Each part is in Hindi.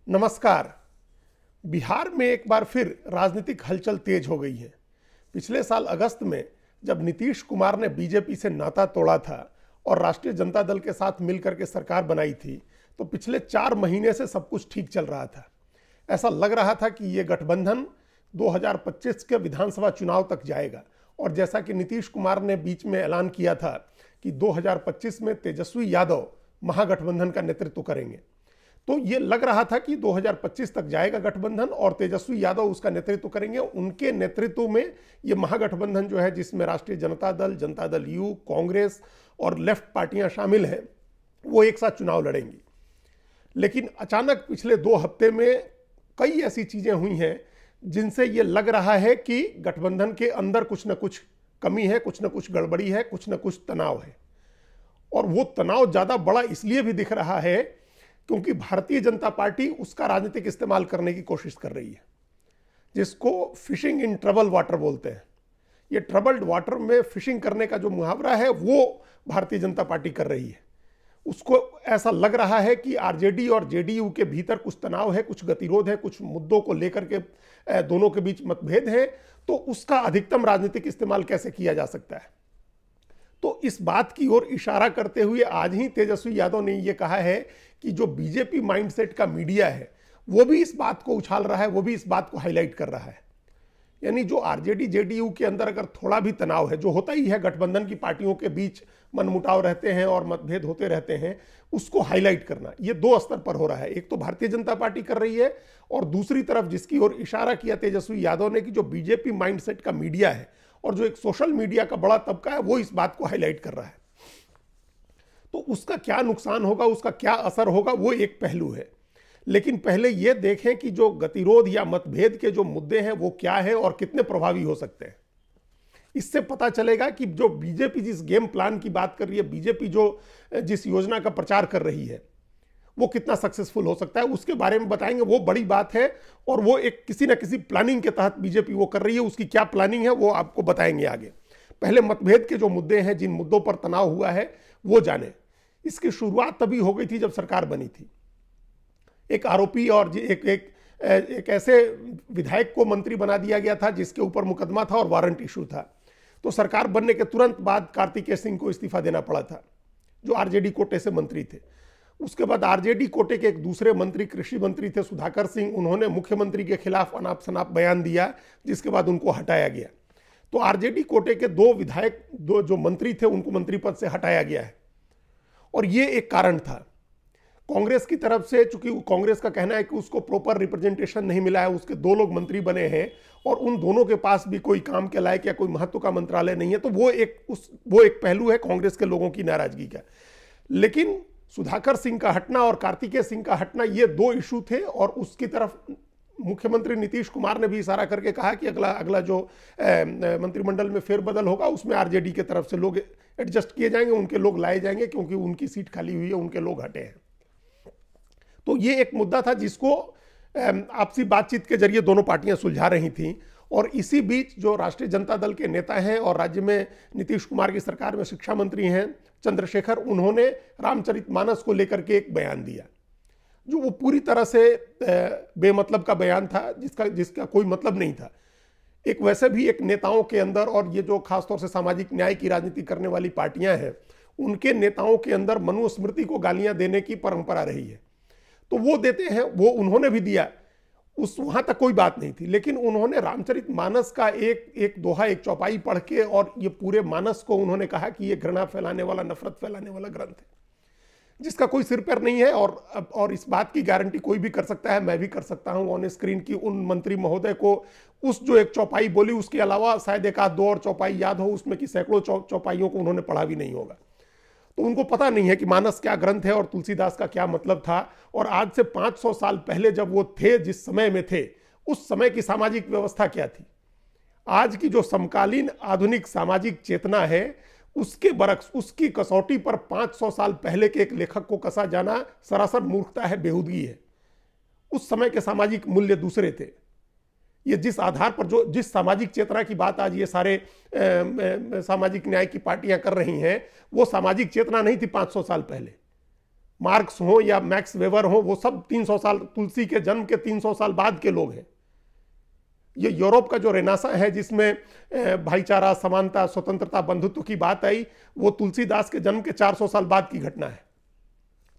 नमस्कार। बिहार में एक बार फिर राजनीतिक हलचल तेज हो गई है। पिछले साल अगस्त में जब नीतीश कुमार ने बीजेपी से नाता तोड़ा था और राष्ट्रीय जनता दल के साथ मिलकर के सरकार बनाई थी, तो पिछले 4 महीने से सब कुछ ठीक चल रहा था। ऐसा लग रहा था कि ये गठबंधन 2025 के विधानसभा चुनाव तक जाएगा। और जैसा कि नीतीश कुमार ने बीच में ऐलान किया था कि 2025 में तेजस्वी यादव महागठबंधन का नेतृत्व करेंगे, तो ये लग रहा था कि 2025 तक जाएगा गठबंधन और तेजस्वी यादव उसका नेतृत्व करेंगे। उनके नेतृत्व में ये महागठबंधन जो है, जिसमें राष्ट्रीय जनता दल यू, कांग्रेस और लेफ्ट पार्टियां शामिल हैं, वो एक साथ चुनाव लड़ेंगी। लेकिन अचानक पिछले 2 हफ्ते में कई ऐसी चीजें हुई हैं जिनसे ये लग रहा है कि गठबंधन के अंदर कुछ न कुछ कमी है, कुछ न कुछ गड़बड़ी है, कुछ न कुछ तनाव है। और वो तनाव ज्यादा बड़ा इसलिए भी दिख रहा है क्योंकि भारतीय जनता पार्टी उसका राजनीतिक इस्तेमाल करने की कोशिश कर रही है, जिसको फिशिंग इन ट्रबल वाटर बोलते हैं। ये ट्रबल्ड वाटर में फिशिंग करने का जो मुहावरा है, वो भारतीय जनता पार्टी कर रही है। उसको ऐसा लग रहा है कि आरजेडी और जेडीयू के भीतर कुछ तनाव है, कुछ गतिरोध है, कुछ मुद्दों को लेकर के दोनों के बीच मतभेद है, तो उसका अधिकतम राजनीतिक इस्तेमाल कैसे किया जा सकता है। तो इस बात की ओर इशारा करते हुए आज ही तेजस्वी यादव ने यह कहा है कि जो बीजेपी माइंडसेट का मीडिया है, वो भी इस बात को उछाल रहा है, वो भी इस बात को हाईलाइट कर रहा है। यानी जो आरजेडी जेडीयू के अंदर अगर थोड़ा भी तनाव है, जो होता ही है, गठबंधन की पार्टियों के बीच मनमुटाव रहते हैं और मतभेद होते रहते हैं, उसको हाईलाइट करना ये 2 स्तर पर हो रहा है। एक तो भारतीय जनता पार्टी कर रही है, और दूसरी तरफ जिसकी ओर इशारा किया तेजस्वी यादव ने कि जो बीजेपी माइंडसेट का मीडिया है और जो एक सोशल मीडिया का बड़ा तबका है, वो इस बात को हाईलाइट कर रहा है। तो उसका क्या नुकसान होगा, उसका क्या असर होगा, वो एक पहलू है। लेकिन पहले ये देखें कि जो गतिरोध या मतभेद के जो मुद्दे हैं वो क्या है और कितने प्रभावी हो सकते हैं। इससे पता चलेगा कि जो बीजेपी जिस गेम प्लान की बात कर रही है, बीजेपी जो जिस योजना का प्रचार कर रही है, वो कितना सक्सेसफुल हो सकता है, उसके बारे में बताएंगे। वो बड़ी बात है और वो एक किसी ना किसी प्लानिंग के तहत बीजेपी वो कर रही है। उसकी क्या प्लानिंग है वो आपको बताएंगे आगे। पहले मतभेद के जो मुद्दे हैं, जिन मुद्दों पर तनाव हुआ है, वो जाने। इसकी शुरुआत तभी हो गई थी जब सरकार बनी थी। एक आरोपी और एक ऐसे विधायक को मंत्री बना दिया गया था जिसके ऊपर मुकदमा था और वारंट इशू था। तो सरकार बनने के तुरंत बाद कार्तिकेय सिंह को इस्तीफा देना पड़ा था, जो आरजेडी कोटे से मंत्री थे। उसके बाद आरजेडी कोटे के एक दूसरे मंत्री, कृषि मंत्री थे सुधाकर सिंह, उन्होंने मुख्यमंत्री के खिलाफ अनाप शनाप बयान दिया, जिसके बाद उनको हटाया गया। तो आरजेडी कोटे के 2 विधायक, 2 जो मंत्री थे, उनको मंत्री पद से हटाया गया है। और ये एक कारण था। कांग्रेस की तरफ से, चूंकि कांग्रेस का कहना है कि उसको प्रॉपर रिप्रेजेंटेशन नहीं मिला है, उसके 2 लोग मंत्री बने हैं और उन दोनों के पास भी कोई काम के लायक या कोई महत्व का मंत्रालय नहीं है। तो वो एक पहलू है कांग्रेस के लोगों की नाराजगी का। लेकिन सुधाकर सिंह का हटना और कार्तिकेय सिंह का हटना, ये 2 इशू थे। और उसकी तरफ मुख्यमंत्री नीतीश कुमार ने भी इशारा करके कहा कि अगला जो मंत्रिमंडल में फेरबदल होगा, उसमें आरजेडी के तरफ से लोग एडजस्ट किए जाएंगे, उनके लोग लाए जाएंगे, क्योंकि उनकी सीट खाली हुई है, उनके लोग हटे हैं। तो ये एक मुद्दा था जिसको आपसी बातचीत के जरिए दोनों पार्टियां सुलझा रही थीं। और इसी बीच जो राष्ट्रीय जनता दल के नेता हैं और राज्य में नीतीश कुमार की सरकार में शिक्षा मंत्री हैं चंद्रशेखर, उन्होंने रामचरितमानस को लेकर के एक बयान दिया, जो वो पूरी तरह से बेमतलब का बयान था, जिसका कोई मतलब नहीं था। एक वैसे भी एक नेताओं के अंदर, और ये जो खासतौर से सामाजिक न्याय की राजनीति करने वाली पार्टियां हैं, उनके नेताओं के अंदर मनुस्मृति को गालियां देने की परंपरा रही है। तो वो देते हैं, वो उन्होंने भी दिया, वहां तक कोई बात नहीं थी। लेकिन उन्होंने रामचरितमानस का एक दोहा, एक चौपाई पढ़ के, और ये पूरे मानस को उन्होंने कहा कि ये घृणा फैलाने वाला, नफरत फैलाने वाला ग्रंथ है, जिसका कोई सिर पैर नहीं है। और इस बात की गारंटी कोई भी कर सकता है, मैं भी कर सकता हूं ऑन स्क्रीन की उन मंत्री महोदय को उस जो एक चौपाई बोली, उसके अलावा शायद 1-2 और चौपाई याद हो, उसमें कि सैकड़ों चौपाइयों को उन्होंने पढ़ा भी नहीं होगा। तो उनको पता नहीं है कि मानस क्या ग्रंथ है और तुलसीदास का क्या मतलब था। और आज से 500 साल पहले जब वो थे, जिस समय में थे, उस समय की सामाजिक व्यवस्था क्या थी। आज की जो समकालीन आधुनिक सामाजिक चेतना है, उसके बरक्स, उसकी कसौटी पर 500 साल पहले के एक लेखक को कसा जाना सरासर मूर्खता है, बेहूदगी है। उस समय के सामाजिक मूल्य दूसरे थे। ये जिस आधार पर, जो जिस सामाजिक चेतना की बात आज ये सारे सामाजिक न्याय की पार्टियां कर रही हैं, वो सामाजिक चेतना नहीं थी 500 साल पहले। मार्क्स हो या मैक्स वेबर हो, वो सब 300 साल, तुलसी के जन्म के 300 साल बाद के लोग हैं। ये यूरोप का जो रेनासा है जिसमें भाईचारा, समानता, स्वतंत्रता, बंधुत्व की बात आई, वो तुलसीदास के जन्म के 400 साल बाद की घटना है।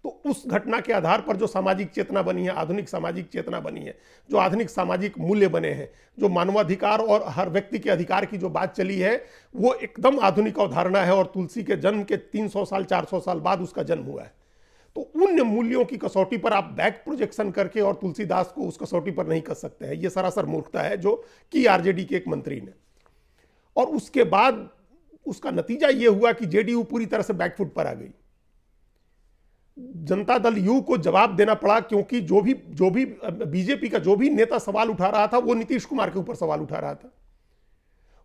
तो उस घटना के आधार पर जो सामाजिक चेतना बनी है, आधुनिक सामाजिक चेतना बनी है, जो आधुनिक सामाजिक मूल्य बने हैं, जो मानवाधिकार और हर व्यक्ति के अधिकार की जो बात चली है, वो एकदम आधुनिक अवधारणा है। और तुलसी के जन्म के 300 साल 400 साल बाद उसका जन्म हुआ है। तो उन मूल्यों की कसौटी पर आप बैक प्रोजेक्शन करके और तुलसीदास को उस कसौटी पर नहीं कर सकते हैं। ये सरासर मूर्खता है जो कि आरजेडी के एक मंत्री ने। और उसके बाद उसका नतीजा ये हुआ कि जेडीयू पूरी तरह से बैकफुट पर आ गई। जनता दल यू को जवाब देना पड़ा, क्योंकि जो भी बीजेपी का जो भी नेता सवाल उठा रहा था वो नीतीश कुमार के ऊपर सवाल उठा रहा था।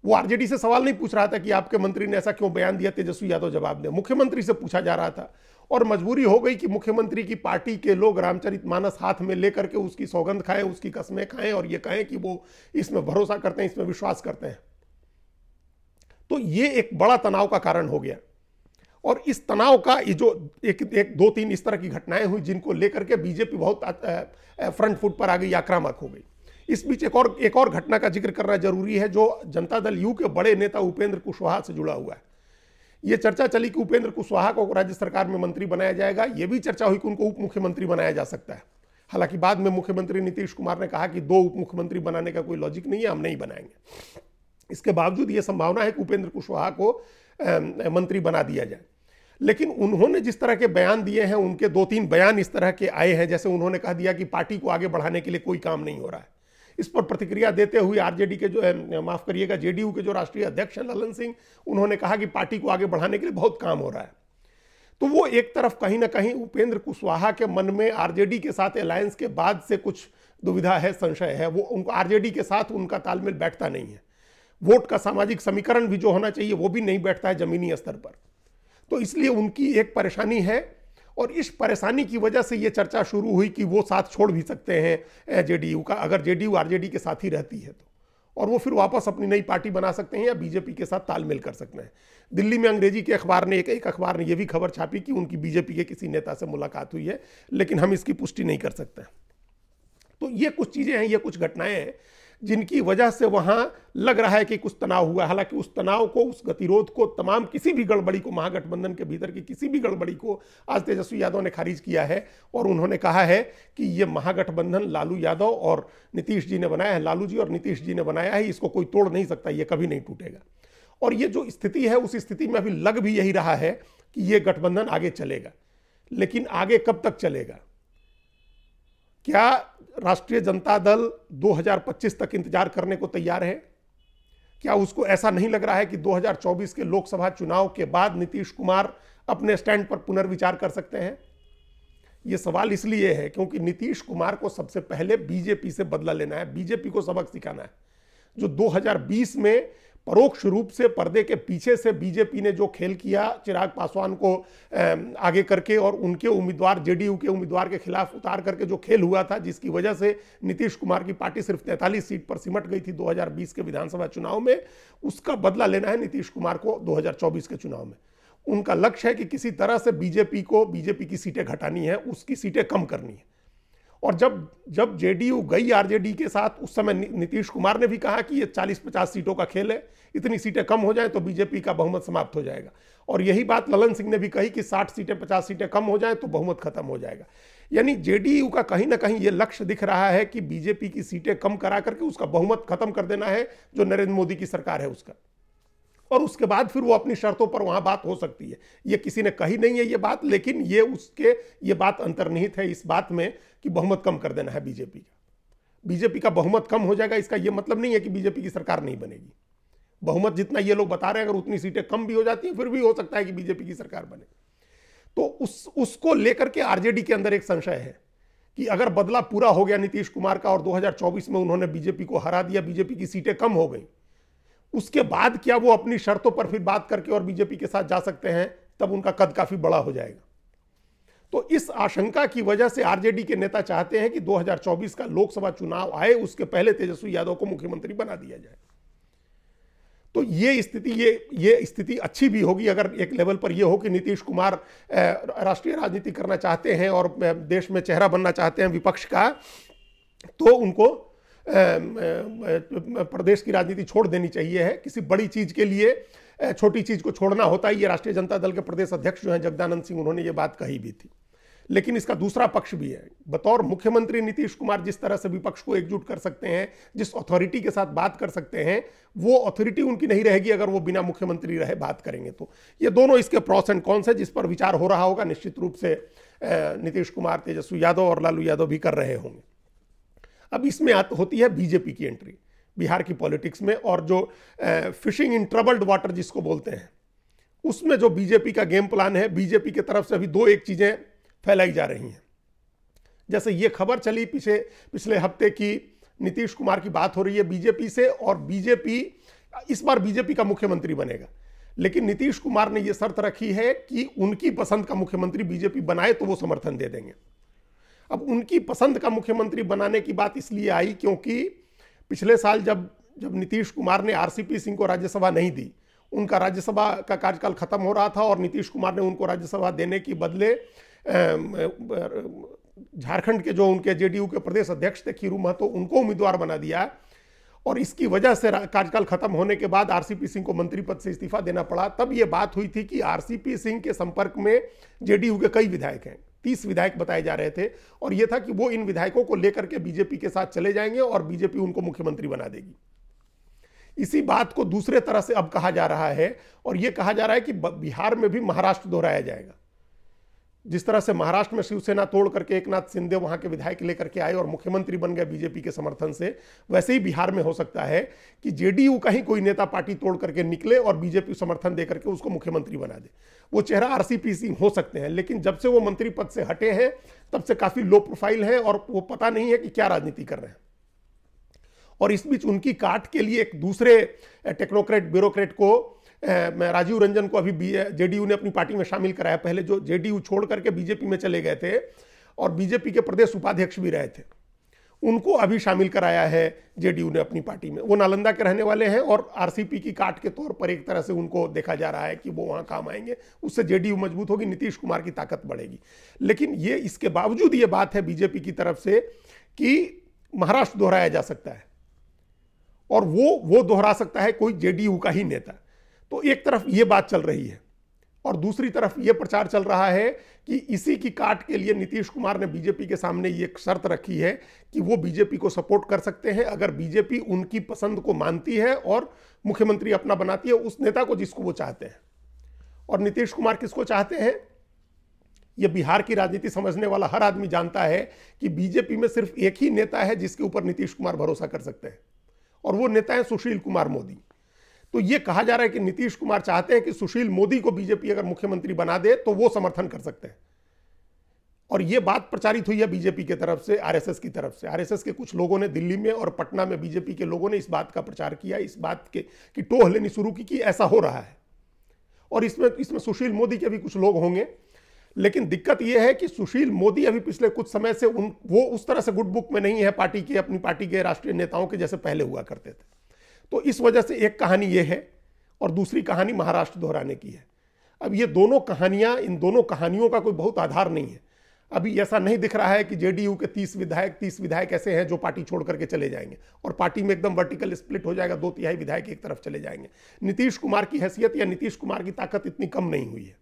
वो आरजेडी से सवाल नहीं पूछ रहा था कि आपके मंत्री ने ऐसा क्यों बयान दिया, तेजस्वी यादव जवाब दे। मुख्यमंत्री से पूछा जा रहा था और मजबूरी हो गई कि मुख्यमंत्री की पार्टी के लोग रामचरितमानस हाथ में लेकर के उसकी सौगंध खाएं, उसकी कसमें खाएं और ये कहें कि वो इसमें भरोसा करते हैं, इसमें विश्वास करते हैं। तो ये एक बड़ा तनाव का कारण हो गया। और इस तनाव का ये जो एक दो तीन इस तरह की घटनाएं हुई जिनको लेकर के बीजेपी बहुत फ्रंट फुट पर आ गई, आक्रामक हो गई। इस बीच एक और घटना का जिक्र करना जरूरी है जो जनता दल यू के बड़े नेता उपेंद्र कुशवाहा से जुड़ा हुआ है। यह चर्चा चली कि उपेंद्र कुशवाहा को राज्य सरकार में मंत्री बनाया जाएगा। यह भी चर्चा हुई कि उनको उप मुख्यमंत्री बनाया जा सकता है। हालांकि बाद में मुख्यमंत्री नीतीश कुमार ने कहा कि 2 उप मुख्यमंत्री बनाने का कोई लॉजिक नहीं है, हम नहीं बनाएंगे। इसके बावजूद यह संभावना है कि उपेंद्र कुशवाहा को मंत्री बना दिया जाए। लेकिन उन्होंने जिस तरह के बयान दिए हैं, उनके 2-3 बयान इस तरह के आए हैं, जैसे उन्होंने कह दिया कि पार्टी को आगे बढ़ाने के लिए कोई काम नहीं हो रहा है। इस पर प्रतिक्रिया देते हुए आरजेडी के जो माफ करिएगा जेडीयू के जो राष्ट्रीय अध्यक्ष हैं ललन सिंह, उन्होंने कहा कि पार्टी को आगे बढ़ाने के लिए बहुत काम हो रहा है। तो वो एक तरफ कहीं ना कहीं उपेंद्र कुशवाहा के मन में आरजेडी के साथ अलायंस के बाद से कुछ दुविधा है, संशय है। वो उनको आरजेडी के साथ उनका तालमेल बैठता नहीं है। वोट का सामाजिक समीकरण भी जो होना चाहिए वो भी नहीं बैठता है जमीनी स्तर पर। तो इसलिए उनकी एक परेशानी है और इस परेशानी की वजह से ये चर्चा शुरू हुई कि वो साथ छोड़ भी सकते हैं जेडीयू का, अगर जेडीयू आरजेडी के साथ ही रहती है तो, और वो फिर वापस अपनी नई पार्टी बना सकते हैं या बीजेपी के साथ तालमेल कर सकते हैं। दिल्ली में अंग्रेजी के अखबार ने एक अखबार ने यह भी खबर छापी कि उनकी बीजेपी के किसी नेता से मुलाकात हुई है, लेकिन हम इसकी पुष्टि नहीं कर सकते। तो ये कुछ चीजें हैं, ये कुछ घटनाएं हैं जिनकी वजह से वहां लग रहा है कि कुछ तनाव हुआ। हालांकि उस तनाव को, उस गतिरोध को, तमाम किसी भी गड़बड़ी को, महागठबंधन के भीतर की किसी भी गड़बड़ी को आज तेजस्वी यादव ने खारिज किया है और उन्होंने कहा है कि ये महागठबंधन लालू यादव और नीतीश जी ने बनाया है, लालू जी और नीतीश जी ने बनाया है, इसको कोई तोड़ नहीं सकता, ये कभी नहीं टूटेगा। और ये जो स्थिति है उस स्थिति में अभी लग भी यही रहा है कि ये गठबंधन आगे चलेगा, लेकिन आगे कब तक चलेगा? क्या राष्ट्रीय जनता दल 2025 तक इंतजार करने को तैयार है? क्या उसको ऐसा नहीं लग रहा है कि 2024 के लोकसभा चुनाव के बाद नीतीश कुमार अपने स्टैंड पर पुनर्विचार कर सकते हैं? यह सवाल इसलिए है क्योंकि नीतीश कुमार को सबसे पहले बीजेपी से बदला लेना है, बीजेपी को सबक सिखाना है। जो 2020 में परोक्ष रूप से पर्दे के पीछे से बीजेपी ने जो खेल किया, चिराग पासवान को आगे करके और उनके उम्मीदवार, जेडीयू के उम्मीदवार के खिलाफ उतार करके जो खेल हुआ था, जिसकी वजह से नीतीश कुमार की पार्टी सिर्फ 43 सीट पर सिमट गई थी 2020 के विधानसभा चुनाव में, उसका बदला लेना है नीतीश कुमार को 2024 के चुनाव में। उनका लक्ष्य है कि किसी तरह से बीजेपी की सीटें घटानी है, उसकी सीटें कम करनी है। और जब जेडीयू गई आरजेडी के साथ, उस समय नीतीश कुमार ने भी कहा कि ये 40-50 सीटों का खेल है, इतनी सीटें कम हो जाएं तो बीजेपी का बहुमत समाप्त हो जाएगा। और यही बात ललन सिंह ने भी कही कि 60 सीटें 50 सीटें कम हो जाएं तो बहुमत खत्म हो जाएगा। यानी जेडीयू का कहीं ना कहीं ये लक्ष्य दिख रहा है कि बीजेपी की सीटें कम करा करके उसका बहुमत खत्म कर देना है, जो नरेंद्र मोदी की सरकार है उसका। और उसके बाद फिर वो अपनी शर्तों पर वहां बात हो सकती है। ये किसी ने कही नहीं है ये बात, लेकिन ये बात अंतर्निहित है इस बात में कि बहुमत कम कर देना है बीजेपी का। बीजेपी का बहुमत कम हो जाएगा, इसका यह मतलब नहीं है कि बीजेपी की सरकार नहीं बनेगी। बहुमत जितना ये लोग बता रहे हैं, अगर उतनी सीटें कम भी हो जाती हैं फिर भी हो सकता है कि बीजेपी की सरकार बने। तो उसको लेकर के आरजेडी के अंदर एक संशय है कि अगर बदला पूरा हो गया नीतीश कुमार का और 2024 में उन्होंने बीजेपी को हरा दिया, बीजेपी की सीटें कम हो गई, उसके बाद क्या वो अपनी शर्तों पर फिर बात करके और बीजेपी के साथ जा सकते हैं? तब उनका कद काफी बड़ा हो जाएगा। तो इस आशंका की वजह से आरजेडी के नेता चाहते हैं कि 2024 का लोकसभा चुनाव आए, उसके पहले तेजस्वी यादव को मुख्यमंत्री बना दिया जाए। तो ये स्थिति अच्छी भी होगी अगर एक लेवल पर ये हो कि नीतीश कुमार राष्ट्रीय राजनीति करना चाहते हैं और देश में चेहरा बनना चाहते हैं विपक्ष का, तो उनको प्रदेश की राजनीति छोड़ देनी चाहिए है। किसी बड़ी चीज के लिए छोटी चीज को छोड़ना होता है। ये राष्ट्रीय जनता दल के प्रदेश अध्यक्ष जो हैं जगदानंद सिंह, उन्होंने ये बात कही भी थी। लेकिन इसका दूसरा पक्ष भी है। बतौर मुख्यमंत्री नीतीश कुमार जिस तरह से विपक्ष को एकजुट कर सकते हैं, जिस अथॉरिटी के साथ बात कर सकते हैं, वो अथॉरिटी उनकी नहीं रहेगी अगर वो बिना मुख्यमंत्री रहे बात करेंगे। तो ये दोनों इसके प्रॉस एंड कॉन्स है जिस पर विचार हो रहा होगा। निश्चित रूप से नीतीश कुमार, तेजस्वी यादव और लालू यादव भी कर रहे होंगे। अब इसमें होती है बीजेपी की एंट्री बिहार की पॉलिटिक्स में, और जो फिशिंग इन ट्रबल्ड वाटर जिसको बोलते हैं, उसमें जो बीजेपी का गेम प्लान है, बीजेपी की तरफ से अभी दो एक चीजें फैलाई जा रही हैं। जैसे ये खबर चली पिछले हफ्ते की नीतीश कुमार की बात हो रही है बीजेपी से, और बीजेपी इस बार बीजेपी का मुख्यमंत्री बनेगा, लेकिन नीतीश कुमार ने यह शर्त रखी है कि उनकी पसंद का मुख्यमंत्री बीजेपी बनाए तो वो समर्थन दे देंगे। अब उनकी पसंद का मुख्यमंत्री बनाने की बात इसलिए आई क्योंकि पिछले साल जब नीतीश कुमार ने आरसीपी सिंह को राज्यसभा नहीं दी, उनका राज्यसभा का कार्यकाल खत्म हो रहा था और नीतीश कुमार ने उनको राज्यसभा देने के बदले झारखंड के जो उनके जेडीयू के प्रदेश अध्यक्ष थे खीरू महतो, उनको उम्मीदवार बना दिया। और इसकी वजह से कार्यकाल खत्म होने के बाद आरसीपी सिंह को मंत्री पद से इस्तीफा देना पड़ा। तब यह बात हुई थी कि आरसीपी सिंह के संपर्क में जेडीयू के कई विधायक हैं, 30 विधायक बताए जा रहे थे, और यह था कि वो इन विधायकों को लेकर के बीजेपी के साथ चले जाएंगे और बीजेपी उनको मुख्यमंत्री बना देगी। इसी बात को दूसरे तरह से अब कहा जा रहा है, और यह कहा जा रहा है कि बिहार में भी महाराष्ट्र दोहराया जाएगा। जिस तरह से महाराष्ट्र में शिवसेना तोड़ करके एकनाथ शिंदे वहां के विधायक लेकर के आए और मुख्यमंत्री बन गए बीजेपी के समर्थन से, वैसे ही बिहार में हो सकता है कि जेडीयू का ही कोई नेता पार्टी तोड़ करके निकले और बीजेपी समर्थन देकर के उसको मुख्यमंत्री बना दे। वो चेहरा आरसीपी सिंह हो सकते हैं, लेकिन जब से वो मंत्री पद से हटे हैं तब से काफी लो प्रोफाइल है और वो पता नहीं है कि क्या राजनीति कर रहे हैं। और इस बीच उनकी काट के लिए एक दूसरे टेक्नोक्रेट ब्यूरोक्रेट को, राजीव रंजन को अभी जेडीयू ने अपनी पार्टी में शामिल कराया। पहले जो जेडीयू छोड़ करके बीजेपी में चले गए थे और बीजेपी के प्रदेश उपाध्यक्ष भी रहे थे, उनको अभी शामिल कराया है जेडीयू ने अपनी पार्टी में। वो नालंदा के रहने वाले हैं और आरसीपी की काट के तौर पर एक तरह से उनको देखा जा रहा है कि वो वहां काम आएंगे, उससे जेडीयू मजबूत होगी, नीतीश कुमार की ताकत बढ़ेगी। लेकिन ये इसके बावजूद ये बात है बीजेपी की तरफ से कि महाराष्ट्र दोहराया जा सकता है, और वो दोहरा सकता है कोई जेडीयू का ही नेता। तो एक तरफ ये बात चल रही है और दूसरी तरफ ये प्रचार चल रहा है कि इसी की काट के लिए नीतीश कुमार ने बीजेपी के सामने ये शर्त रखी है कि वो बीजेपी को सपोर्ट कर सकते हैं अगर बीजेपी उनकी पसंद को मानती है और मुख्यमंत्री अपना बनाती है उस नेता को जिसको वो चाहते हैं। और नीतीश कुमार किसको चाहते हैं, ये बिहार की राजनीति समझने वाला हर आदमी जानता है कि बीजेपी में सिर्फ एक ही नेता है जिसके ऊपर नीतीश कुमार भरोसा कर सकते हैं, और वो नेता है सुशील कुमार मोदी। तो ये कहा जा रहा है कि नीतीश कुमार चाहते हैं कि सुशील मोदी को बीजेपी अगर मुख्यमंत्री बना दे तो वो समर्थन कर सकते हैं। और ये बात प्रचारित हुई है बीजेपी की तरफ से, आरएसएस की तरफ से। आरएसएस के कुछ लोगों ने दिल्ली में और पटना में बीजेपी के लोगों ने इस बात का प्रचार किया, इस बात की टोह लेनी शुरू की कि ऐसा हो रहा है, और इसमें सुशील मोदी के भी कुछ लोग होंगे। लेकिन दिक्कत यह है कि सुशील मोदी अभी पिछले कुछ समय से वो उस तरह से गुड बुक में नहीं है पार्टी के, अपनी पार्टी के राष्ट्रीय नेताओं के जैसे पहले हुआ करते थे। तो इस वजह से एक कहानी यह है और दूसरी कहानी महाराष्ट्र दोहराने की है। अब ये दोनों कहानियां, इन दोनों कहानियों का कोई बहुत आधार नहीं है। अभी ऐसा नहीं दिख रहा है कि जेडीयू के 30 विधायक ऐसे हैं जो पार्टी छोड़ करके चले जाएंगे और पार्टी में एकदम वर्टिकल स्प्लिट हो जाएगा, 2/3 विधायक एक तरफ चले जाएंगे। नीतीश कुमार की हैसियत या नीतीश कुमार की ताकत इतनी कम नहीं हुई है,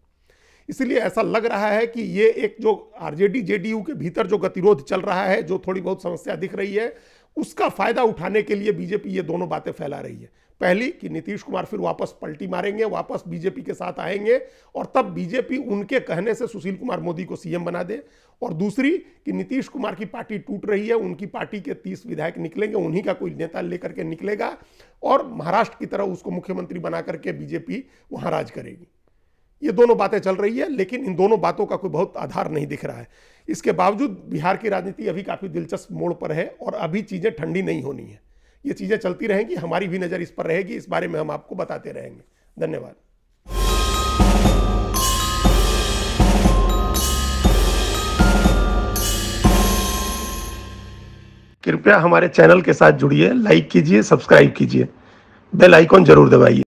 इसलिए ऐसा लग रहा है कि ये एक जो आरजेडी जेडीयू के भीतर जो गतिरोध चल रहा है, जो थोड़ी बहुत समस्या दिख रही है, उसका फायदा उठाने के लिए बीजेपी ये दोनों बातें फैला रही है। पहली कि नीतीश कुमार फिर वापस पलटी मारेंगे, वापस बीजेपी के साथ आएंगे और तब बीजेपी उनके कहने से सुशील कुमार मोदी को सीएम बना दे। और दूसरी कि नीतीश कुमार की पार्टी टूट रही है, उनकी पार्टी के 30 विधायक निकलेंगे, उन्हीं का कोई नेता लेकर के निकलेगा और महाराष्ट्र की तरह उसको मुख्यमंत्री बना करके बीजेपी वहां राज करेगी। ये दोनों बातें चल रही है, लेकिन इन दोनों बातों का कोई बहुत आधार नहीं दिख रहा है। इसके बावजूद बिहार की राजनीति अभी काफी दिलचस्प मोड़ पर है और अभी चीजें ठंडी नहीं होनी है। ये चीजें चलती रहेंगी, हमारी भी नजर इस पर रहेगी, इस बारे में हम आपको बताते रहेंगे। धन्यवाद। कृपया हमारे चैनल के साथ जुड़िए, लाइक कीजिए, सब्सक्राइब कीजिए, बेल आइकॉन जरूर दबाइए।